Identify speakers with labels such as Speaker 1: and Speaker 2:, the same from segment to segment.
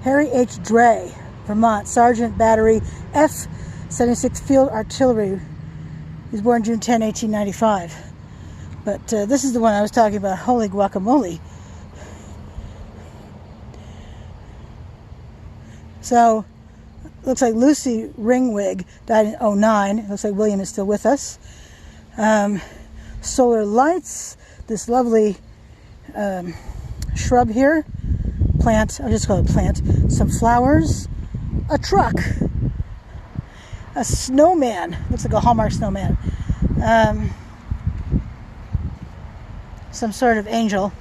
Speaker 1: Harry H. Dray, Vermont, Sergeant Battery F, 76th Field Artillery. He was born June 10, 1895. But this is the one I was talking about. Holy guacamole. So, looks like Lucy Ringwig died in 2009. It looks like William is still with us. Solar lights. This lovely shrub here. Plant. I'll just call it plant. Some flowers. A truck. A snowman. Looks like a Hallmark snowman. Some sort of angel.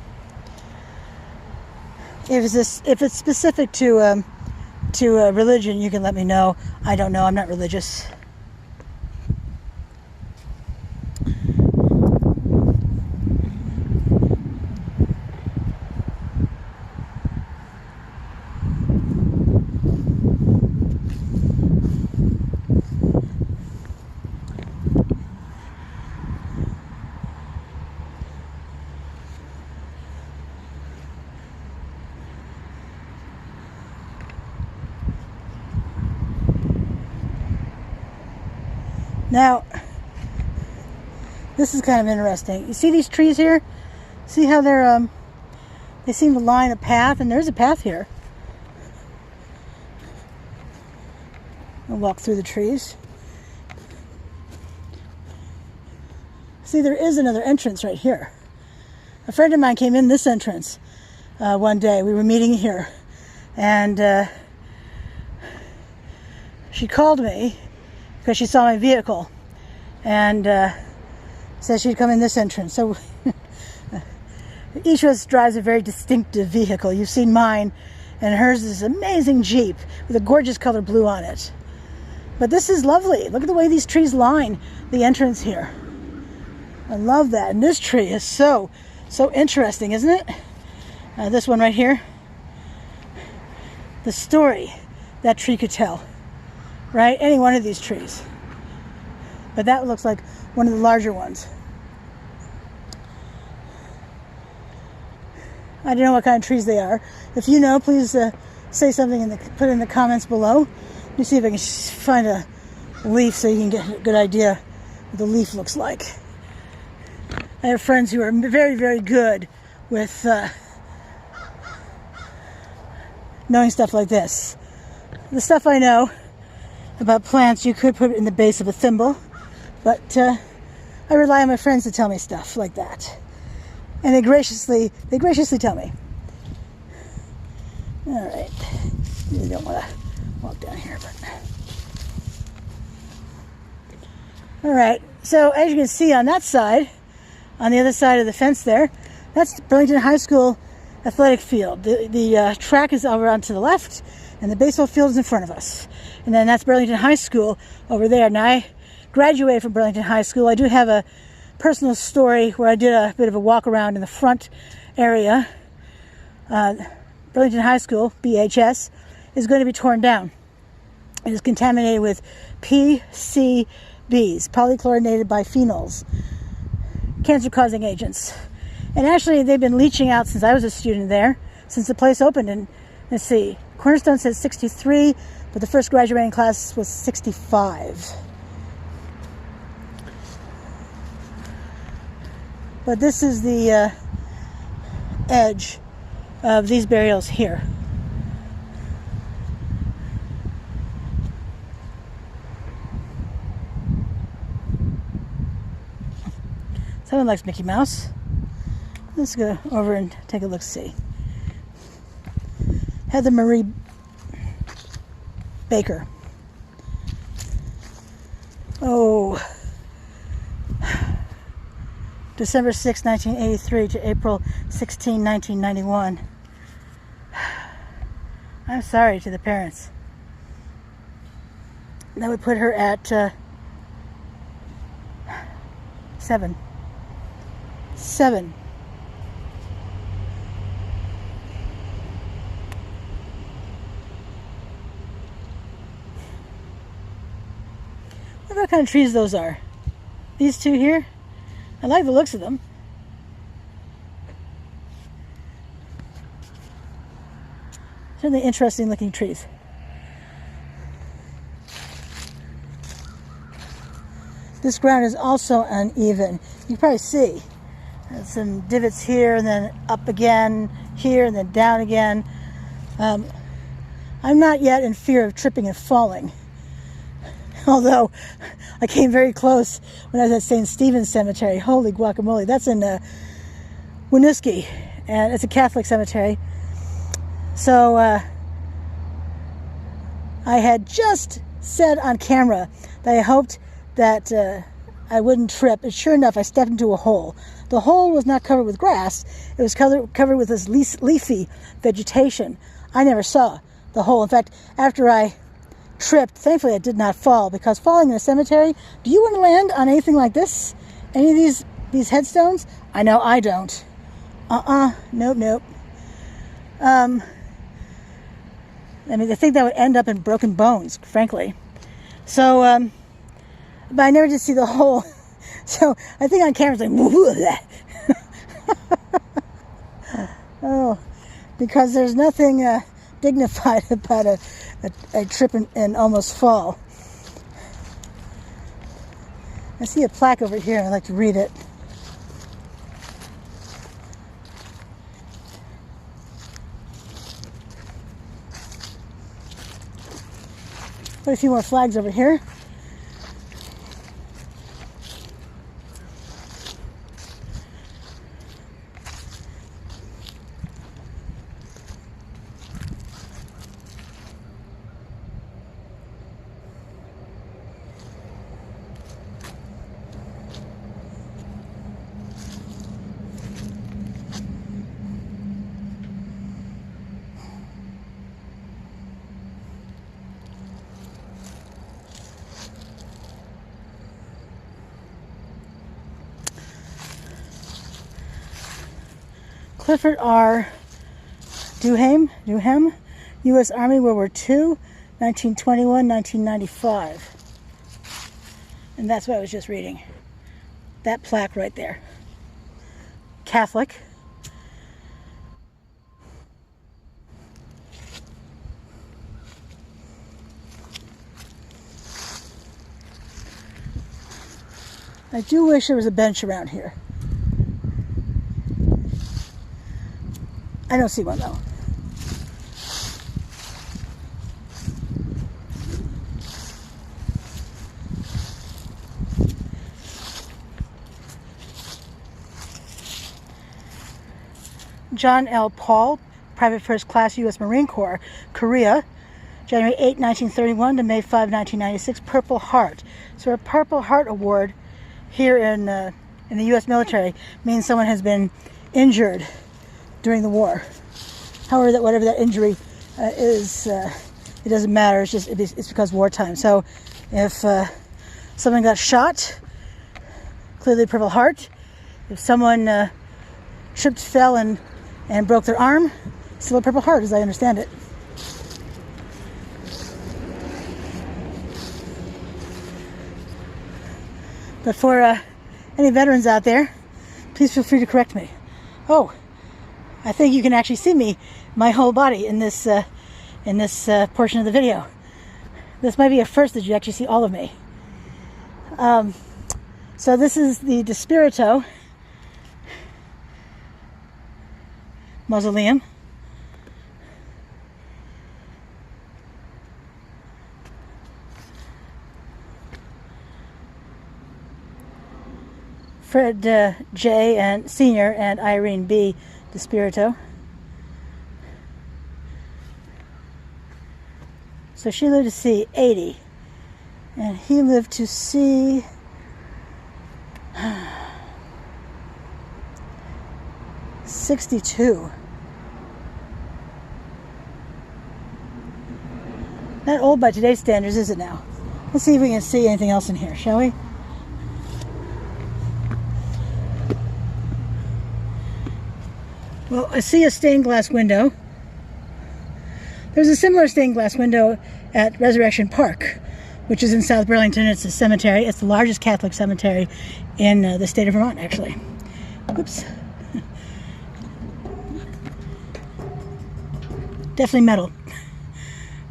Speaker 1: If it's specific to religion, you can let me know. I don't know. I'm not religious. Now, this is kind of interesting. You see these trees here? See how they're, they seem to line a path, and there's a path here. I'll walk through the trees. See, there is another entrance right here. A friend of mine came in this entrance one day. We were meeting here, and she called me because she saw my vehicle and said she'd come in this entrance. So each of us drives a very distinctive vehicle. You've seen mine, and hers is this amazing Jeep with a gorgeous color blue on it. But this is lovely. Look at the way these trees line the entrance here. I love that. And this tree is so interesting, isn't it? This one right here. The story that tree could tell. Right? Any one of these trees. But that looks like one of the larger ones. I don't know what kind of trees they are. If you know, please say something put it in the comments below. Let me see if I can find a leaf so you can get a good idea what the leaf looks like. I have friends who are very, very good with knowing stuff like this. The stuff I know about plants, you could put it in the base of a thimble, but I rely on my friends to tell me stuff like that, and they graciously tell me. All right, you don't want to walk down here, but all right. So as you can see on that side, on the other side of the fence there, that's Burlington High School athletic field. The track is over on to the left, and the baseball field is in front of us. And then that's Burlington High School over there. Now, I graduated from Burlington High School. I do have a personal story where I did a bit of a walk around in the front area. Burlington High School, BHS, is going to be torn down. It is contaminated with PCBs, polychlorinated biphenyls, cancer-causing agents. And actually, they've been leaching out since I was a student there, since the place opened. And let's see, Cornerstone says 63, but the first graduating class was 65. But this is the edge of these burials here. Someone likes Mickey Mouse. Let's go over and take a look-see. Heather Marie Baker. Oh. December 6, 1983 to April 16, 1991. I'm sorry to the parents. That would put her at 7. Look what kind of trees those are. These two here. I like the looks of them. Certainly interesting looking trees. This ground is also uneven. You can probably see some divots here and then up again here and then down again. I'm not yet in fear of tripping and falling. Although I came very close when I was at St. Stephen's Cemetery. Holy guacamole. That's in Winooski, and it's a Catholic cemetery. So I had just said on camera that I hoped that I wouldn't trip. And sure enough, I stepped into a hole. The hole was not covered with grass. It was covered with this leafy vegetation. I never saw the hole. In fact, after I tripped, thankfully I did not fall, because falling in a cemetery, do you want to land on anything like this? Any of these headstones? I know I don't. Nope. I mean, I think that would end up in broken bones, frankly. So, but I never did see the hole. So I think on camera it's like, oh, because there's nothing dignified about a trip and almost fall. I see a plaque over here. I'd like to read it. Put a few more flags over here. Clifford R. Duham, U.S. Army, World War II, 1921, 1995. And that's what I was just reading. That plaque right there. Catholic. I do wish there was a bench around here. I don't see one though. John L. Paul, Private First Class, U.S. Marine Corps, Korea, January 8, 1931 to May 5, 1996, Purple Heart. So a Purple Heart Award here in the U.S. military means someone has been injured during the war. However, whatever that injury is, it doesn't matter. It's because wartime. So if someone got shot, clearly Purple Heart. If someone tripped, fell, and broke their arm, still a Purple Heart, as I understand it. But for any veterans out there, please feel free to correct me. Oh, I think you can actually see me, my whole body in this portion of the video. This might be a first that you actually see all of me. So this is the Despirito mausoleum. Fred J. and Sr. and Irene B. Despirito. So she lived to see 80, and he lived to see 62. Not old by today's standards, is it now? Let's see if we can see anything else in here, shall we? Well, I see a stained glass window. There's a similar stained glass window at Resurrection Park, which is in South Burlington. It's a cemetery. It's the largest Catholic cemetery in the state of Vermont, actually. Whoops. Definitely metal.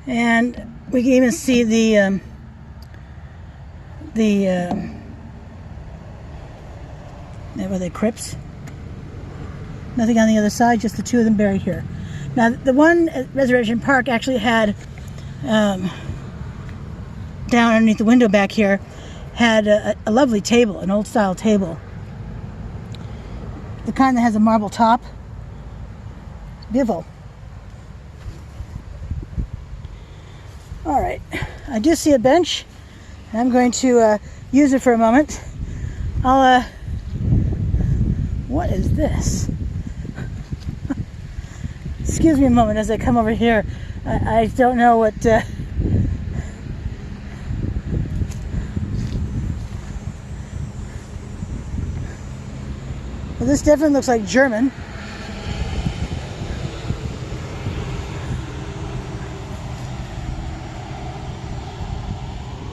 Speaker 1: And we can even see were they crypts? Nothing on the other side, just the two of them buried here. Now, the one at Resurrection Park actually had, down underneath the window back here, had a lovely table, an old style table. The kind that has a marble top. Beautiful. Alright, I do see a bench. I'm going to use it for a moment. What is this? Excuse me a moment as I come over here. I don't know what... Well, this definitely looks like German.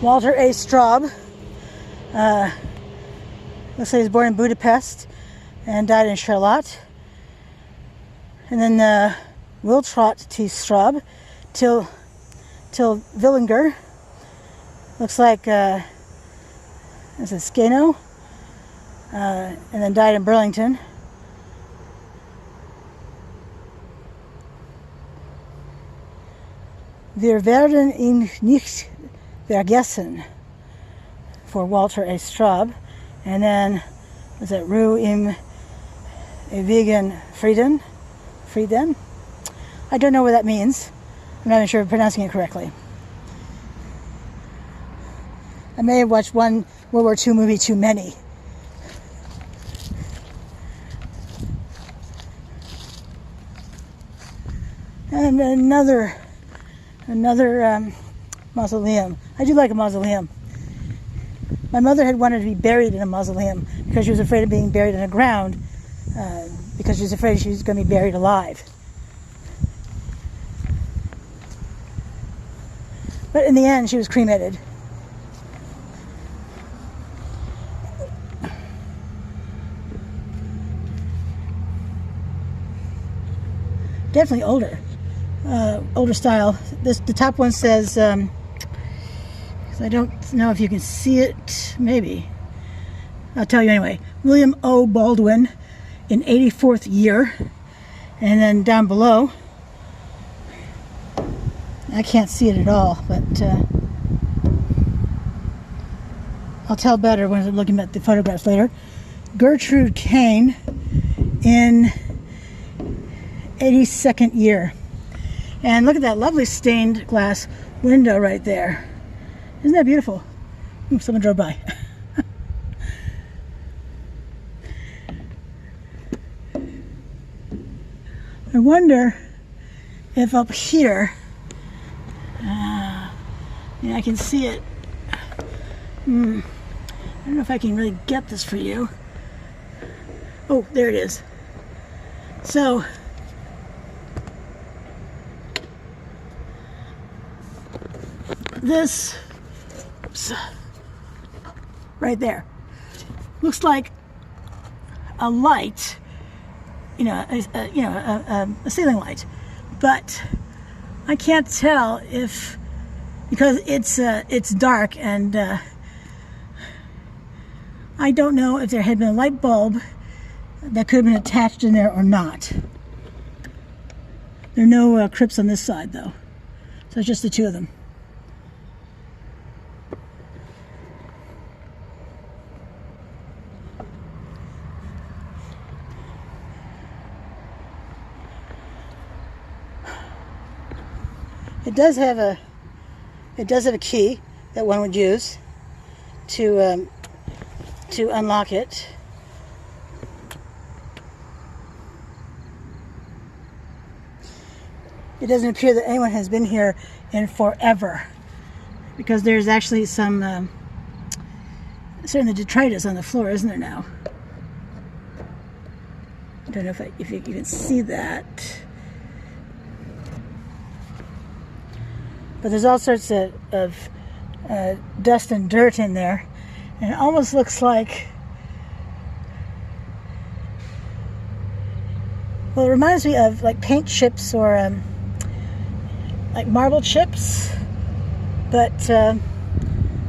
Speaker 1: Walter A. Straub. Looks like he was born in Budapest and died in Charlotte. And then Wiltrot T. Straub, till Villinger. Looks like this is Skano. And then died in Burlington. Wir werden ihn nicht vergessen, for Walter A. Straub. And then, was it Ruhe im ewigen Frieden? Frieden? I don't know what that means. I'm not even sure if I'm pronouncing it correctly. I may have watched one World War II movie too many. And another mausoleum. I do like a mausoleum. My mother had wanted to be buried in a mausoleum because she was afraid of being buried in the ground, because she was afraid she was going to be buried alive. But in the end, she was cremated. Definitely older style. The top one says, I don't know if you can see it, maybe. I'll tell you anyway. William O. Baldwin in 84th year. And then down below, I can't see it at all, but I'll tell better when I'm looking at the photographs later. Gertrude Kane in 82nd year. And look at that lovely stained glass window right there. Isn't that beautiful? Ooh, someone drove by. I wonder if up here, yeah, I can see it. I don't know if I can really get this for you. Oh, there it is. So, this, oops, right there, looks like a light, a ceiling light, but I can't tell if, because it's dark, and I don't know if there had been a light bulb that could have been attached in there or not. There are no crypts on this side though, so it's just the two of them. It does have a key that one would use to unlock it. It doesn't appear that anyone has been here in forever, because there's actually some certain detritus on the floor, isn't there now? I don't know if you can see that. But there's all sorts of dust and dirt in there, and it almost looks like, well, it reminds me of like paint chips or like marble chips, but I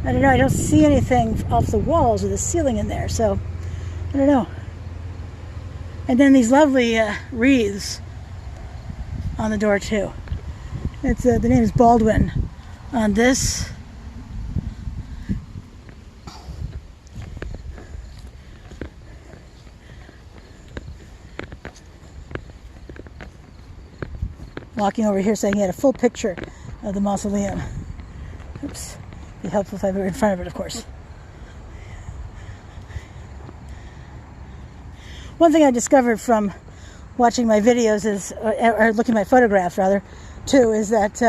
Speaker 1: don't know, I don't see anything off the walls or the ceiling in there, so I don't know. And then these lovely wreaths on the door too. It's the name is Baldwin on this. Walking over here saying he had a full picture of the mausoleum. Oops. Be helpful if I were in front of it, of course. One thing I discovered from watching my videos is, or looking at my photographs rather, too, is that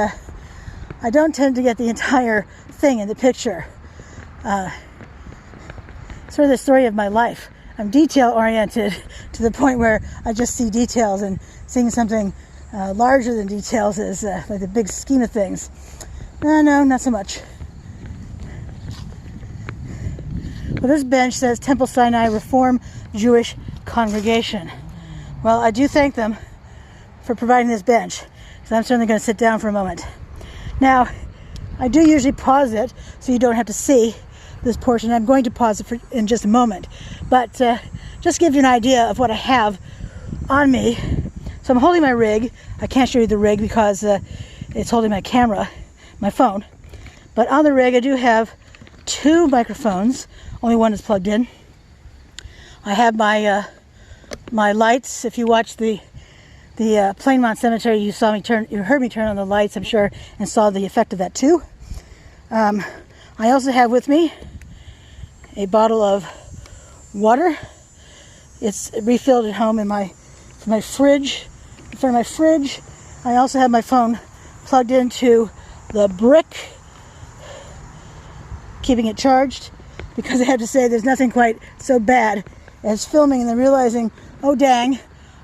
Speaker 1: I don't tend to get the entire thing in the picture. Sort of the story of my life. I'm detail oriented to the point where I just see details, and seeing something larger than details is like the big scheme of things. No, not so much. Well, this bench says Temple Sinai Reform Jewish Congregation. Well, I do thank them for providing this bench, because I'm certainly going to sit down for a moment. Now, I do usually pause it so you don't have to see this portion. I'm going to pause it in just a moment, but just to give you an idea of what I have on me. So I'm holding my rig. I can't show you the rig because it's holding my camera, my phone. But on the rig I do have 2 microphones. Only one is plugged in. I have my my lights. If you watched the Plainmont Cemetery, you heard me turn on the lights, I'm sure, and saw the effect of that too. I also have with me a bottle of water. It's refilled at home in my fridge. In front of my fridge, I also have my phone plugged into the brick, keeping it charged, because I have to say there's nothing quite so bad as filming and then realizing, oh dang,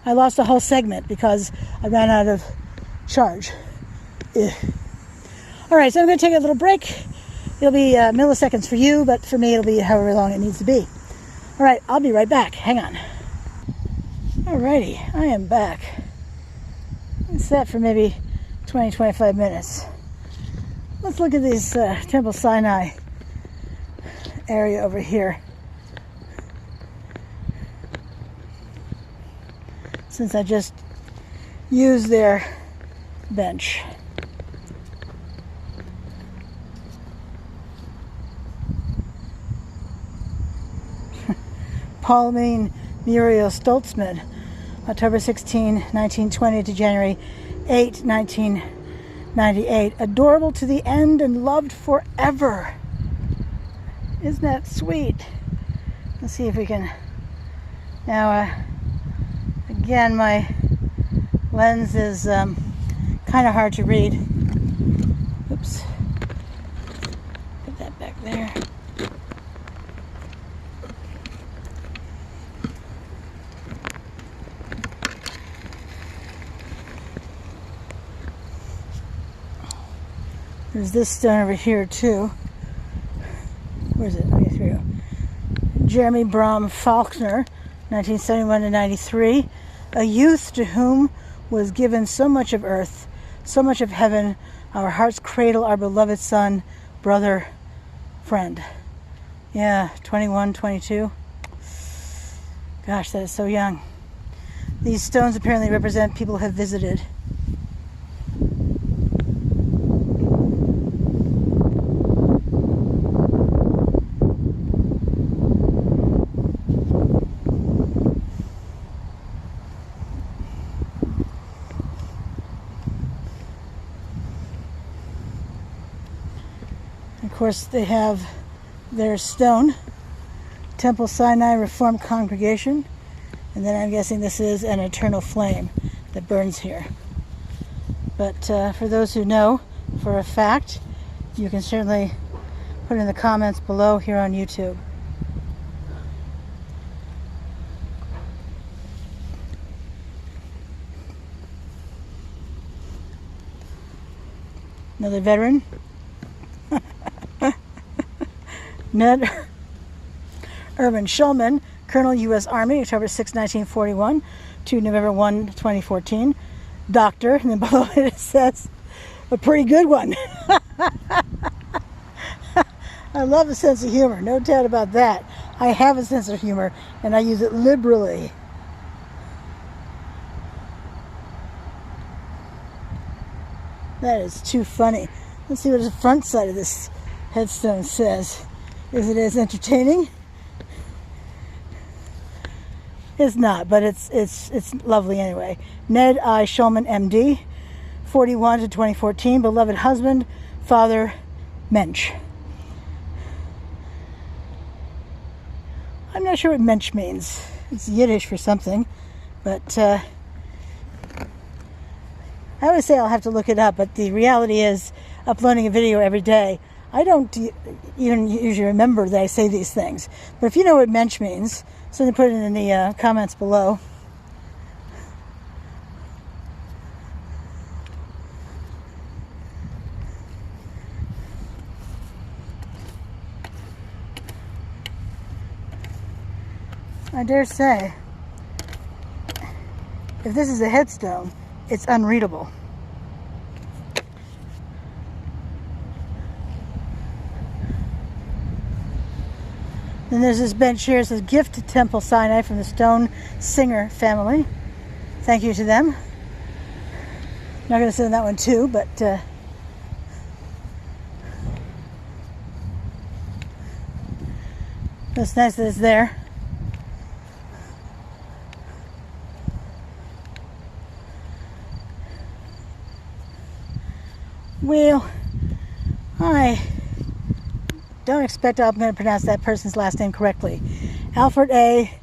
Speaker 1: I lost a whole segment because I ran out of charge. Ugh. All right, so I'm going to take a little break. It'll be milliseconds for you, but for me it'll be however long it needs to be. All right, I'll be right back. Hang on. Alrighty, I am back. I'm set for maybe 20-25 minutes. Let's look at this Temple Sinai area over here. Since I just used their bench. Pauline Muriel Stoltzman, October 16, 1920 to January 8, 1998. Adorable to the end and loved forever. Isn't that sweet? Let's see if we can... Now, again, my lens is kind of hard to read. Oops. Put that back there. There's this stone over here too. Where is it? Okay, here we go. Jeremy Brom Faulkner, 1971 to 93. A youth to whom was given so much of earth, so much of heaven, our heart's cradle, our beloved son, brother, friend. Yeah, 21, 22. Gosh, that is so young. These stones apparently represent people who have visited. Of course, they have their stone, Temple Sinai Reformed Congregation, and then I'm guessing this is an eternal flame that burns here. But for those who know for a fact, you can certainly put in the comments below here on YouTube. Another veteran. Ned Irvin Shulman, Colonel U.S. Army, October 6, 1941 to November 1, 2014. Doctor, and then below it says a pretty good one. I love a sense of humor, no doubt about that. I have a sense of humor, and I use it liberally. That is too funny. Let's see what the front side of this headstone says. Is it as entertaining? It's not, but it's lovely anyway. Ned I. Shulman, M.D., 41 to 2014, beloved husband, father, mensch. I'm not sure what mensch means. It's Yiddish for something, but I always say I'll have to look it up, but the reality is uploading a video every day, I don't even usually remember that I say these things. But if you know what mensch means, so put it in the comments below. I dare say, if this is a headstone, it's unreadable. Then there's this bench here. It says gift to Temple Sinai from the Stone Singer family. Thank you to them. Not going to sit on that one too, but it's nice that it's there. Well, I don't expect I'm going to pronounce that person's last name correctly. Alfred A.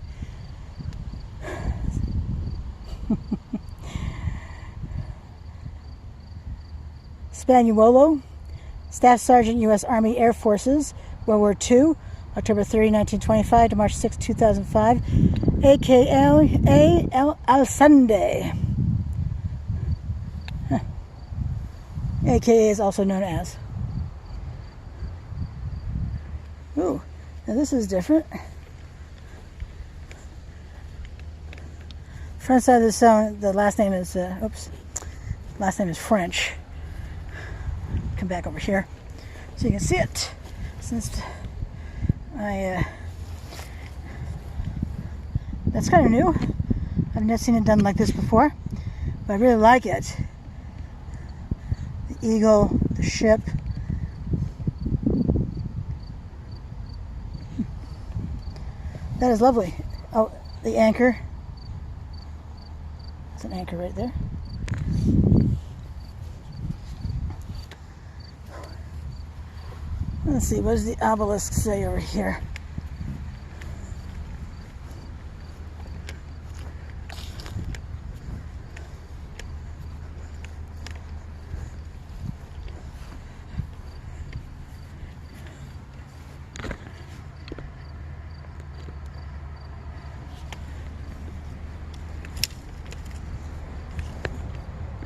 Speaker 1: Spagnuolo, Staff Sergeant, U.S. Army Air Forces, World War II, October 30, 1925 to March 6, 2005, a.k.a. El Alcende. AKA is also known as. Ooh, now this is different. Front side of the stone, the last name is, last name is French. Come back over here so you can see it. Since that's kind of new. I've never seen it done like this before, but I really like it. The eagle, the ship. That is lovely. Oh, the anchor. There's an anchor right there. Let's see, what does the obelisk say over here?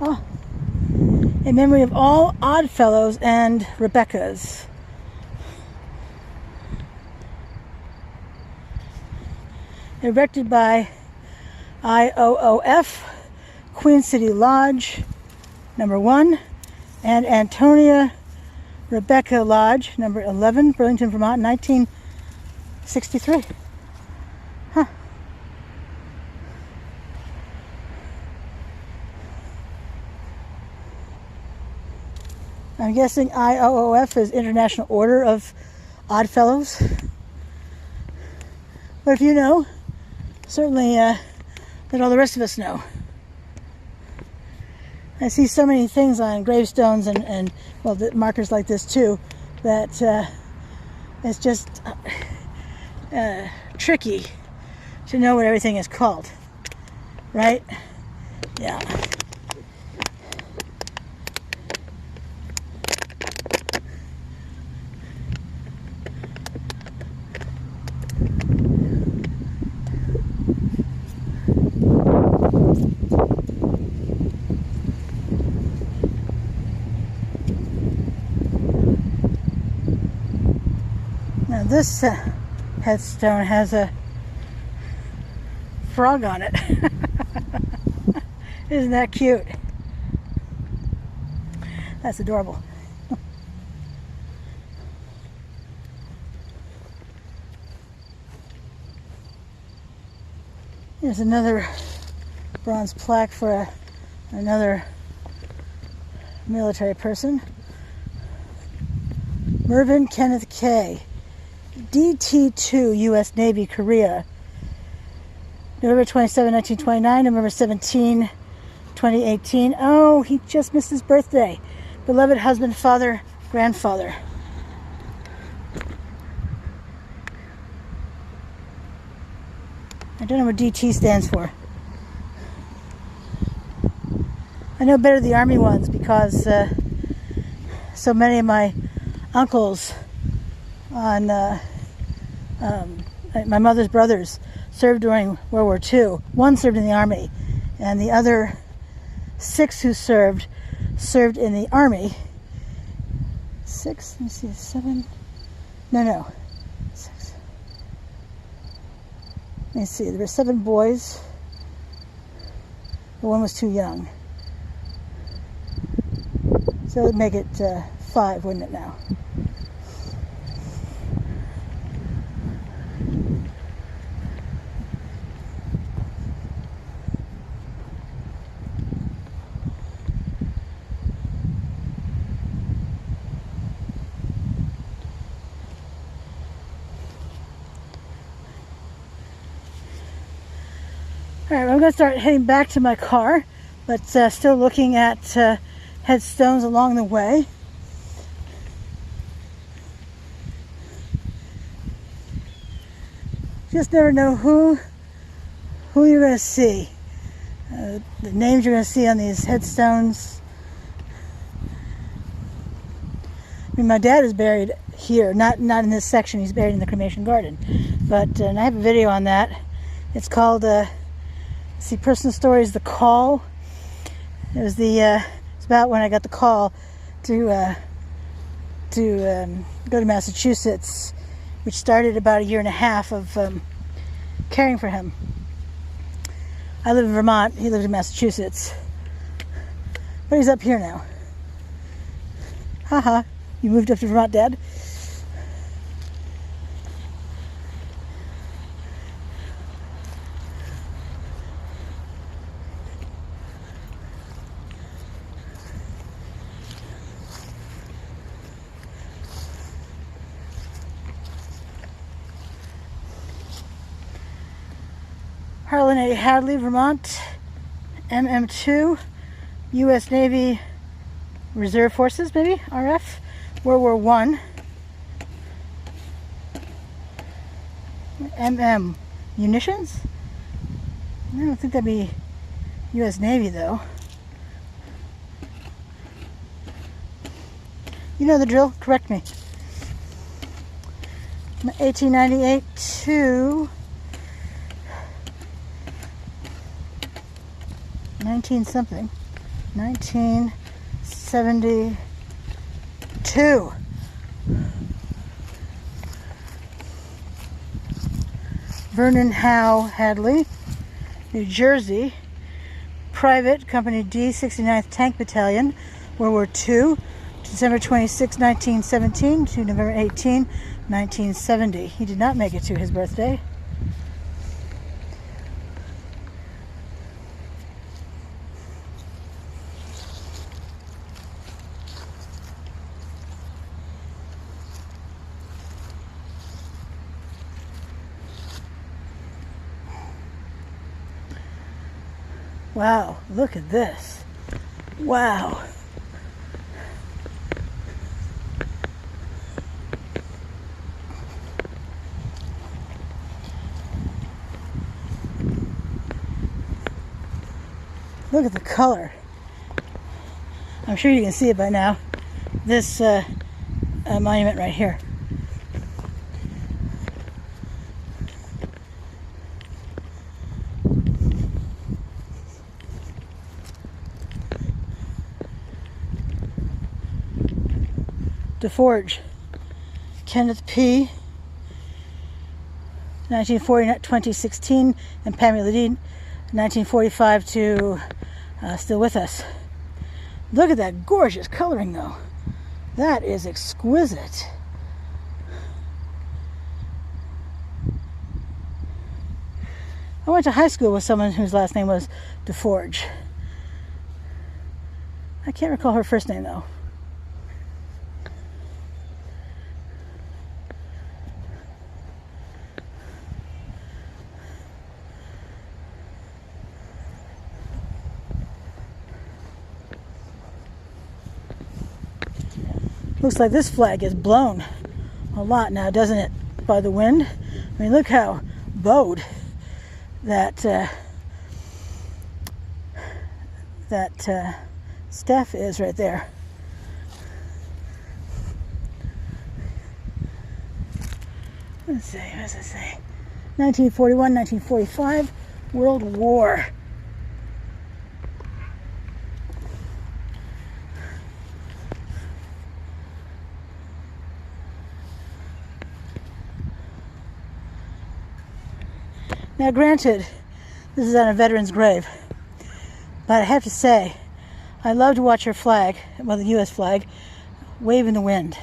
Speaker 1: Oh, in memory of all Oddfellows and Rebeccas. Erected by IOOF, Queen City Lodge, number 1, and Antonia Rebecca Lodge, number 11, Burlington, Vermont, 1963. Huh. I'm guessing IOOF is International Order of Oddfellows. But if you know, certainly let all the rest of us know. I see so many things on gravestones and well, markers like this too, that it's just tricky to know what everything is called, right? Yeah. Now this headstone has a frog on it. Isn't that cute? That's adorable. Here's another bronze plaque for another military person. Mervyn Kenneth K. DT2, U.S. Navy, Korea. November 27, 1929, November 17, 2018. Oh, he just missed his birthday. Beloved husband, father, grandfather. I don't know what DT stands for. I know better the Army ones because so many of my uncles on my mother's brothers served during World War II. One served in the Army, and the other 6 who served in the Army. 6, let me see, 7, no, 6. Let me see, there were 7 boys, but one was too young. So it would make it 5, wouldn't it now? All right, I'm going to start heading back to my car, but still looking at headstones along the way. Just never know who you're going to see. The names you're going to see on these headstones. I mean, my dad is buried here, not in this section. He's buried in the cremation garden, but and I have a video on that. It's called see, personal stories, The Call. It was it's about when I got the call to go to Massachusetts, which started about a year and a half of caring for him. I live in Vermont. He lived in Massachusetts, but he's up here now. Haha, you moved up to Vermont, Dad? Harlan A. Hadley, Vermont, MM2, U.S. Navy Reserve Forces, maybe, RF, World War I. MM, munitions? I don't think that'd be U.S. Navy, though. You know the drill, correct me. 1898 to 19-something. 1972. Vernon Howe Hadley, New Jersey. Private, Company D, 69th Tank Battalion, World War II. December 26, 1917 to November 18, 1970. He did not make it to his birthday. Wow, look at this. Wow. Look at the color. I'm sure you can see it by now. This monument right here. DeForge, Kenneth P. 1940 2016, and Pamela Dean, 1945 to still with us. Look at that gorgeous coloring, though. That is exquisite. I went to high school with someone whose last name was DeForge. I can't recall her first name, though. Looks like this flag is blown a lot now, doesn't it, by the wind? I mean, look how bowed that staff is right there. Let's see, what does it say? 1941, 1945, World War. Now, granted, this is on a veteran's grave, but I have to say, I love to watch her flag, well, the U.S. flag, wave in the wind.